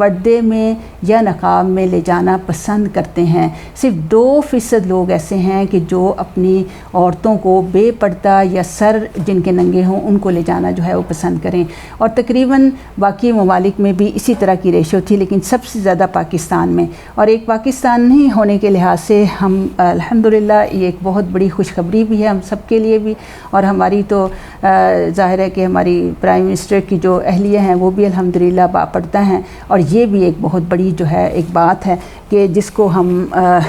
پردے میں یا نقاب میں لے جانا پسند کرتے ہیں۔ صرف 2% لوگ ایسے ہیں کہ جو اپنی عورتوں کو بے پردہ یا سر جن کے ننگے ہوں ان کو لے جانا جو ہے وہ پسند کریں، اور تقریباً باقی ممالک میں بھی اسی طرح کی ریشو تھی، لیکن سب سے زیادہ پاکستان میں۔ اور ایک پاکستانی ہونے کے لحاظ سے ہم الحمدللہ یہ ایک بہت بڑی خوشخبری بھی ہے ہم سب کے لیے بھی، اور ہماری تو ظاہر ہے کہ ہماری پرائم منسٹر کی جو اہلیہ ہیں وہ بھی الحمدللہ باپردہ ہیں، اور یہ بھی ایک بہت بڑی جو ہے ایک بات ہے کہ جس کو ہم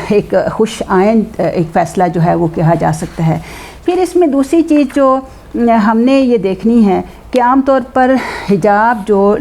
ایک خوش آئند ایک فیصلہ جو ہے وہ کہا جا سکتا ہے۔ پھر اس میں دوسری چیز جو ہم نے یہ دیکھنی ہے کہ عام طور پر حجاب جو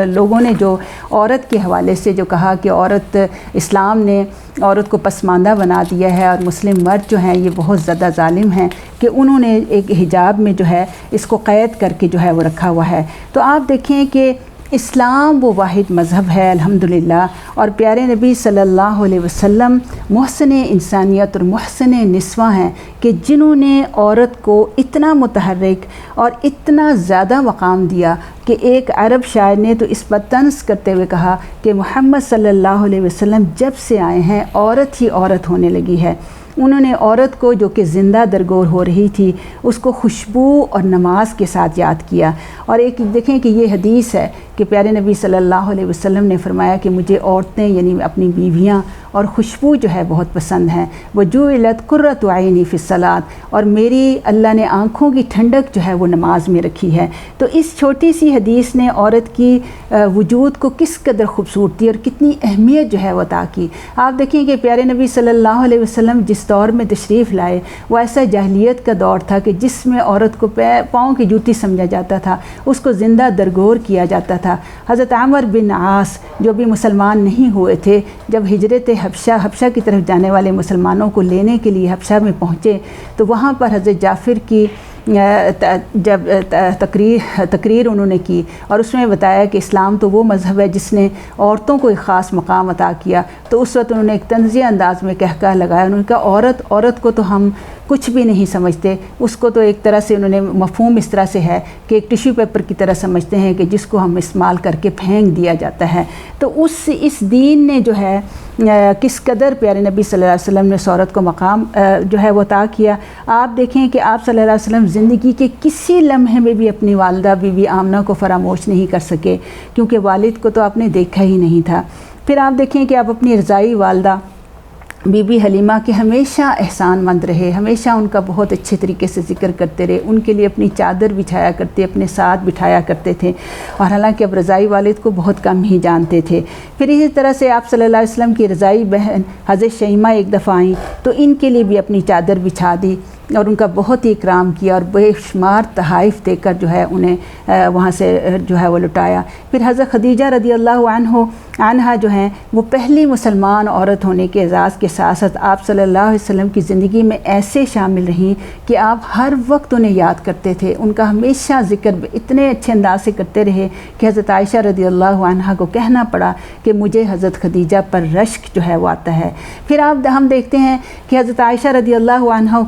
لوگوں نے جو عورت کے حوالے سے جو کہا کہ عورت اسلام نے عورت کو پسماندہ بنا دیا ہے، اور مسلم مرد جو ہیں یہ بہت زیادہ ظالم ہیں کہ انہوں نے ایک حجاب میں جو ہے اس کو قید کر کے جو ہے وہ رکھا ہوا ہے۔ تو آپ دیکھیں کہ اسلام وہ واحد مذہب ہے الحمدللہ، اور پیارے نبی صلی اللہ علیہ وسلم محسن انسانیت اور محسن نسواں ہیں کہ جنہوں نے عورت کو اتنا متحرک اور اتنا زیادہ مقام دیا کہ ایک عرب شاعر نے تو اس پر طنز کرتے ہوئے کہا کہ محمد صلی اللہ علیہ وسلم جب سے آئے ہیں عورت ہی عورت ہونے لگی ہے۔ انہوں نے عورت کو جو کہ زندہ درگور ہو رہی تھی اس کو خوشبو اور نماز کے ساتھ یاد کیا۔ اور ایک دیکھیں کہ یہ حدیث ہے کہ پیارے نبی صلی اللہ علیہ وسلم نے فرمایا کہ مجھے عورتیں یعنی اپنی بیویاں اور خوشبو جو ہے بہت پسند ہیں، وجعلت قرۃ عینی فی الصلاۃ، اور میری اللہ نے آنکھوں کی ٹھنڈک جو ہے وہ نماز میں رکھی ہے۔ تو اس چھوٹی سی حدیث نے عورت کی وجود کو کس قدر خوبصورتی اور کتنی اہمیت جو ہے وہ عطا کی۔ آپ دیکھیں کہ پیارے نبی صلی اللہ علیہ وسلم جس دور میں تشریف لائے وہ ایسا جاہلیت کا دور تھا کہ جس میں عورت کو پاؤں کی جوتی سمجھا جاتا تھا، اس کو زندہ درگور کیا جاتا تھا۔ حضرت عمر بن عاص جو بھی مسلمان نہیں ہوئے تھے، جب ہجرت حبشہ کی طرف جانے والے مسلمانوں کو لینے کے لیے حبشہ میں پہنچے تو وہاں پر حضرت جعفر کی جب تقریر انہوں نے کی اور اس میں بتایا کہ اسلام تو وہ مذہب ہے جس نے عورتوں کو ایک خاص مقام عطا کیا، تو اس وقت انہوں نے ایک طنزیہ انداز میں کہا لگایا، انہوں نے کہا عورت کو تو ہم کچھ بھی نہیں سمجھتے، اس کو تو ایک طرح سے انہوں نے مفہوم اس طرح سے ہے کہ ایک ٹیشو پیپر کی طرح سمجھتے ہیں کہ جس کو ہم استعمال کر کے پھینک دیا جاتا ہے۔ تو اس دین نے جو ہے کس قدر پیارے نبی صلی اللہ علیہ وسلم نے عورت کو مقام جو ہے وہ عطا کیا۔ آپ دیکھیں کہ آپ صلی اللہ علیہ وسلم زندگی کے کسی لمحے میں بھی اپنی والدہ بی بی آمنہ کو فراموش نہیں کر سکے، کیونکہ والد کو تو آپ نے دیکھا ہی نہیں تھا۔ پھر آپ دیکھیں کہ آپ اپنی رضائی والدہ بی بی حلیمہ کے ہمیشہ احسان مند رہے، ہمیشہ ان کا بہت اچھے طریقے سے ذکر کرتے رہے، ان کے لیے اپنی چادر بچھایا کرتے، اپنے ساتھ بٹھایا کرتے تھے، اور حالانکہ اب رضائی والد کو بہت کم ہی جانتے تھے۔ پھر اسی طرح سے آپ صلی اللہ علیہ وسلم کی رضائی بہن حضرت شیمہ ایک دفعہ آئیں تو ان کے لیے بھی اپنی چادر بچھا دی اور ان کا بہت ہی اکرام کیا اور بے شمار تحائف دے کر جو ہے انہیں وہاں سے جو ہے وہ لٹایا۔ پھر حضرت خدیجہ رضی اللہ عنہا جو ہیں وہ پہلی مسلمان عورت ہونے کے اعزاز کے ساتھ ساتھ آپ صلی اللہ علیہ وسلم کی زندگی میں ایسے شامل رہیں کہ آپ ہر وقت انہیں یاد کرتے تھے، ان کا ہمیشہ ذکر اتنے اچھے انداز سے کرتے رہے کہ حضرت عائشہ رضی اللہ عنہا کو کہنا پڑا کہ مجھے حضرت خدیجہ پر رشک جو ہے وہ آتا ہے۔ پھر ہم دیکھتے ہیں کہ حضرت عائشہ رضی اللہ عنہا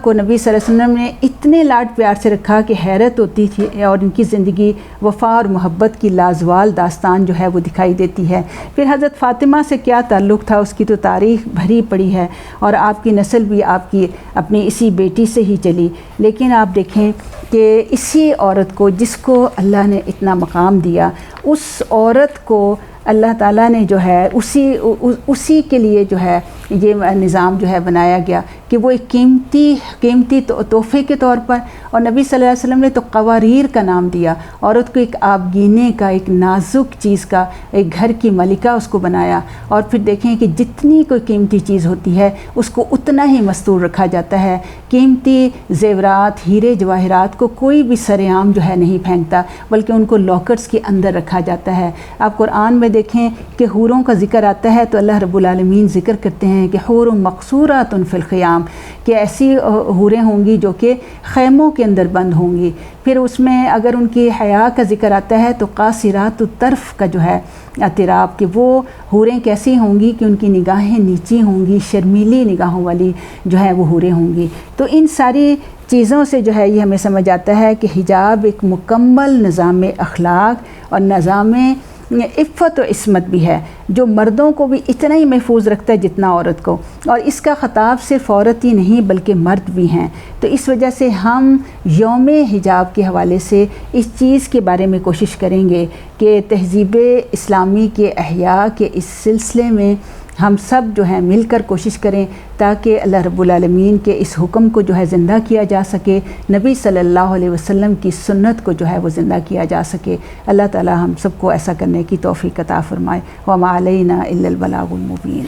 کو نبی صلی اللہ علیہ وسلم نے اتنے لاڈ پیار سے رکھا کہ حیرت ہوتی تھی، اور ان کی زندگی وفا اور محبت کی لازوال داستان جو ہے وہ دکھائی دیتی ہے۔ پھر حضرت فاطمہ سے کیا تعلق تھا، اس کی تو تاریخ بھری پڑی ہے، اور آپ کی نسل بھی آپ کی اپنی اسی بیٹی سے ہی چلی، لیکن آپ دیکھیں کہ اسی عورت کو جس کو اللہ نے اتنا مقام دیا، اس عورت کو اللہ تعالیٰ نے جو ہے اسی کے لیے جو ہے یہ نظام جو ہے بنایا گیا کہ وہ ایک قیمتی تحفے کے طور پر، اور نبی صلی اللہ علیہ وسلم نے تو قواریر کا نام دیا، عورت کو ایک آبگینے کا، ایک نازک چیز کا، ایک گھر کی ملکہ اس کو بنایا۔ اور پھر دیکھیں کہ جتنی کوئی قیمتی چیز ہوتی ہے اس کو اتنا ہی مستور رکھا جاتا ہے۔ قیمتی زیورات، ہیرے جواہرات کو کوئی بھی سر عام جو ہے نہیں پھینکتا، بلکہ ان کو لاکرز کے اندر رکھا جاتا ہے۔ آپ قرآن میں دیکھیں کہ حوروں کا ذکر آتا ہے تو اللہ رب العالمین ذکر کرتے ہیں کہ حور مقصورات فی الخیام، کہ ایسی حوریں ہوں گی جو کہ خیموں کے اندر بند ہوں گی۔ پھر اس میں اگر ان کی حیا کا ذکر آتا ہے تو قاصرات الطرف کا جو ہے اعتراف، کہ وہ حوریں کیسی ہوں گی کہ ان کی نگاہیں نیچی ہوں گی، شرمیلی نگاہوں والی جو ہے وہ حوریں ہوں گی۔ تو ان ساری چیزوں سے جو ہے یہ ہمیں سمجھ آتا ہے کہ حجاب ایک مکمل نظام اخلاق اور نظام عفت و عصمت بھی ہے جو مردوں کو بھی اتنا ہی محفوظ رکھتا ہے جتنا عورت کو، اور اس کا خطاب صرف عورت ہی نہیں بلکہ مرد بھی ہیں۔ تو اس وجہ سے ہم یوم حجاب کے حوالے سے اس چیز کے بارے میں کوشش کریں گے کہ تہذیب اسلامی کے احیاء کے اس سلسلے میں ہم سب جو ہیں مل کر کوشش کریں تاکہ اللہ رب العالمین کے اس حکم کو جو ہے زندہ کیا جا سکے، نبی صلی اللہ علیہ وسلم کی سنت کو جو ہے وہ زندہ کیا جا سکے۔ اللہ تعالی ہم سب کو ایسا کرنے کی توفیق عطا فرمائے۔ وما علینا الا البلاغ المبین۔